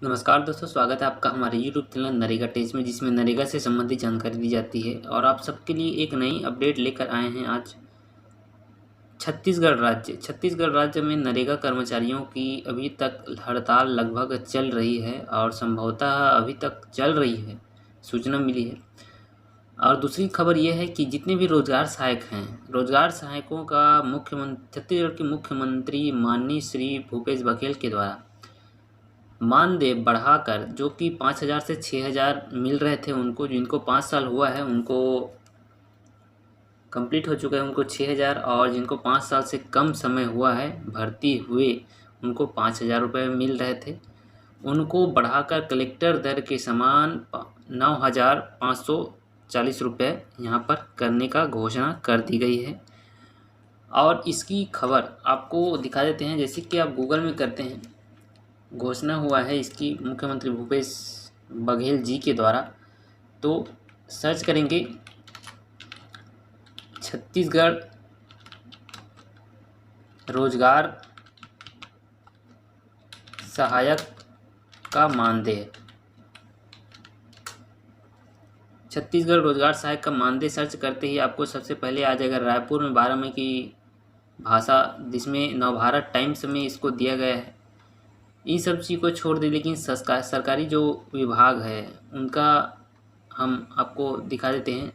नमस्कार दोस्तों, स्वागत है आपका हमारे यूट्यूब चैनल नरेगा टेस्ट में, जिसमें नरेगा से संबंधित जानकारी दी जाती है। और आप सबके लिए एक नई अपडेट लेकर आए हैं आज। छत्तीसगढ़ राज्य में नरेगा कर्मचारियों की अभी तक हड़ताल लगभग चल रही है और संभवतः अभी तक चल रही है, सूचना मिली है। और दूसरी खबर यह है कि जितने भी रोजगार सहायक हैं, रोजगार सहायकों का छत्तीसगढ़ के मुख्यमंत्री माननीय श्री भूपेश बघेल के द्वारा मानदेय बढ़ाकर, जो कि 5,000 से 6,000 मिल रहे थे उनको, जिनको 5 साल हुआ है उनको कंप्लीट हो चुका है उनको 6,000, और जिनको 5 साल से कम समय हुआ है भर्ती हुए उनको 5,000 रुपये मिल रहे थे, उनको बढ़ाकर कलेक्टर दर के समान 9,540 रुपये यहाँ पर करने का घोषणा कर दी गई है। और इसकी खबर आपको दिखा देते हैं। जैसे कि आप गूगल में करते हैं, घोषणा हुआ है इसकी मुख्यमंत्री भूपेश बघेल जी के द्वारा, तो सर्च करेंगे छत्तीसगढ़ रोजगार सहायक का मानदेय। छत्तीसगढ़ रोजगार सहायक का मानदेय सर्च करते ही आपको सबसे पहले आ जाएगा रायपुर में 12 मई की भाषा, जिसमें नवभारत टाइम्स में इसको दिया गया है। इन सब चीज़ को छोड़ दें, लेकिन सरकारी जो विभाग है उनका हम आपको दिखा देते हैं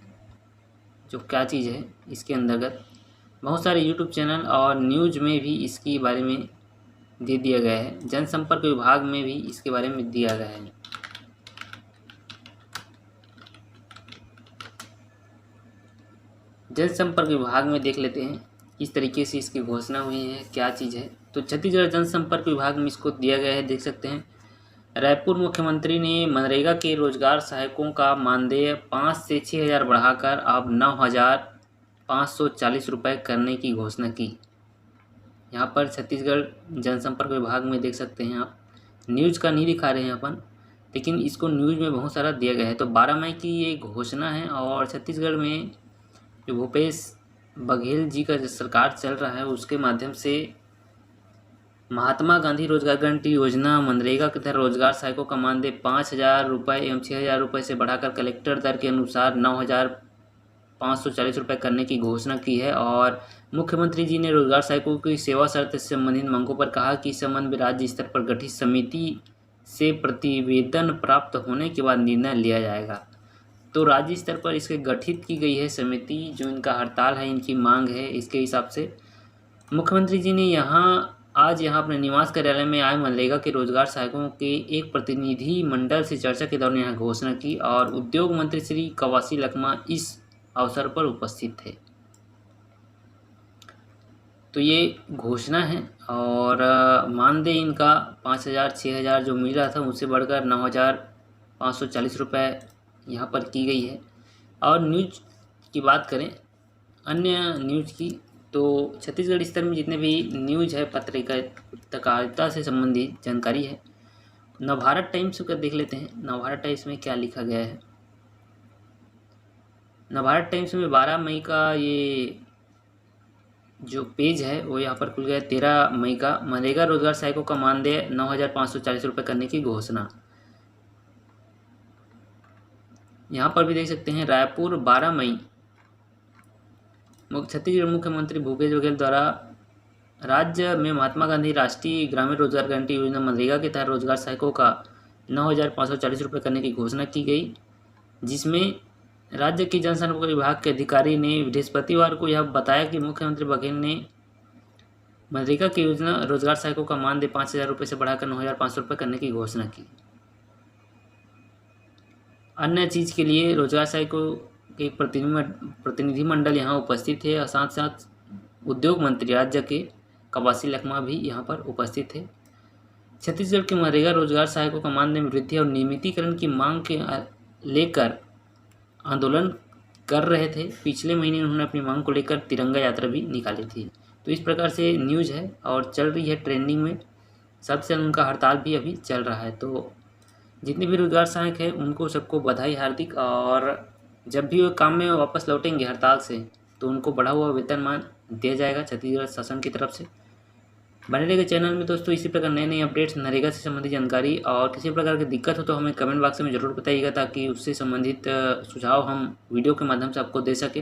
जो क्या चीज़ है। इसके अंतर्गत बहुत सारे यूट्यूब चैनल और न्यूज़ में भी इसके बारे में दे दिया गया है, जनसंपर्क विभाग में भी इसके बारे में दिया गया है। जनसंपर्क विभाग में देख लेते हैं किस तरीके से इसकी घोषणा हुई है, क्या चीज़ है। तो छत्तीसगढ़ जनसंपर्क विभाग में इसको दिया गया है, देख सकते हैं। रायपुर मुख्यमंत्री ने मनरेगा के रोजगार सहायकों का मानदेय 5 से 6,000 बढ़ाकर अब 9,540 रुपये करने की घोषणा की। यहाँ पर छत्तीसगढ़ जनसंपर्क विभाग में देख सकते हैं आप। न्यूज़ का नहीं दिखा रहे हैं अपन, लेकिन इसको न्यूज़ में बहुत सारा दिया गया है। तो 12 मई की ये घोषणा है। और छत्तीसगढ़ में जो भूपेश बघेल जी का जो सरकार चल रहा है, उसके माध्यम से महात्मा गांधी रोजगार गारंटी योजना, मनरेगा के तहत रोजगार सहायकों का मानदेय 5,000 रुपये एवं 6,000 रुपये से बढ़ाकर कलेक्टर दर के अनुसार 9,540 रुपये करने की घोषणा की है। और मुख्यमंत्री जी ने रोजगार सहायकों की सेवा शर्त से संबंधित मांगों पर कहा कि इस संबंध में राज्य स्तर पर गठित समिति से प्रतिवेदन प्राप्त होने के बाद निर्णय लिया जाएगा। तो राज्य स्तर पर इसके गठित की गई है समिति, जो इनका हड़ताल है, इनकी मांग है, इसके हिसाब से मुख्यमंत्री जी ने आज यहाँ अपने निवास कार्यालय में आए मनरेगा के रोजगार सहायकों के एक प्रतिनिधि मंडल से चर्चा के दौरान यहाँ घोषणा की। और उद्योग मंत्री श्री कवासी लखमा इस अवसर पर उपस्थित थे। तो ये घोषणा है। और मानदेय इनका 5,000 6,000 जो मिल रहा था उससे बढ़कर 9,540 रुपये यहाँ पर की गई है। और न्यूज़ की बात करें, अन्य न्यूज़ की, तो छत्तीसगढ़ स्तर में जितने भी न्यूज़ है, पत्रकारिता से संबंधित जानकारी है, नवभारत टाइम्स का देख लेते हैं। नवभारत टाइम्स में क्या लिखा गया है। नवभारत टाइम्स में 12 मई का ये जो पेज है वो यहाँ पर खुल गया। 13 मई का मनरेगा रोजगार सहायकों का मानदेय 9,540 रुपये करने की घोषणा। यहाँ पर भी देख सकते हैं रायपुर 12 मई, छत्तीसगढ़ मुख्यमंत्री भूपेश बघेल द्वारा राज्य में महात्मा गांधी राष्ट्रीय ग्रामीण रोजगार गारंटी योजना मनरेगा के तहत रोजगार सहायकों का 9,540 रुपये करने की घोषणा की गई, जिसमें राज्य के जनसंपर्क विभाग के अधिकारी ने बृहस्पतिवार को यह बताया कि मुख्यमंत्री बघेल ने मनरेगा की योजना रोजगार सहायकों का मानदेय 5,000 रुपये से बढ़ाकर 9,500 रुपये करने की घोषणा की। अन्य चीज़ के लिए रोजगार सहायकों के प्रतिनिधिमंडल यहाँ उपस्थित थे, और साथ साथ उद्योग मंत्री राज्य के कवासी लखमा भी यहाँ पर उपस्थित थे। छत्तीसगढ़ के मनरेगा रोजगार सहायकों का मानदेय में वृद्धि और नियमितीकरण की मांग के लेकर आंदोलन कर रहे थे। पिछले महीने उन्होंने अपनी मांग को लेकर तिरंगा यात्रा भी निकाली थी। तो इस प्रकार से न्यूज़ है और चल रही है ट्रेंडिंग में। सबसे उनका हड़ताल भी अभी चल रहा है। तो जितने भी रोजगार सहायक हैं उनको सबको बधाई हार्दिक। और जब भी वो काम में वापस लौटेंगे हड़ताल से, तो उनको बढ़ा हुआ वेतनमान दिया जाएगा छत्तीसगढ़ शासन की तरफ से। बने रहेगा चैनल में दोस्तों इसी प्रकार नए नए अपडेट्स, नरेगा से संबंधित जानकारी। और किसी प्रकार की दिक्कत हो तो हमें कमेंट बॉक्स में ज़रूर बताइएगा, ताकि उससे संबंधित सुझाव हम वीडियो के माध्यम से आपको दे सकें।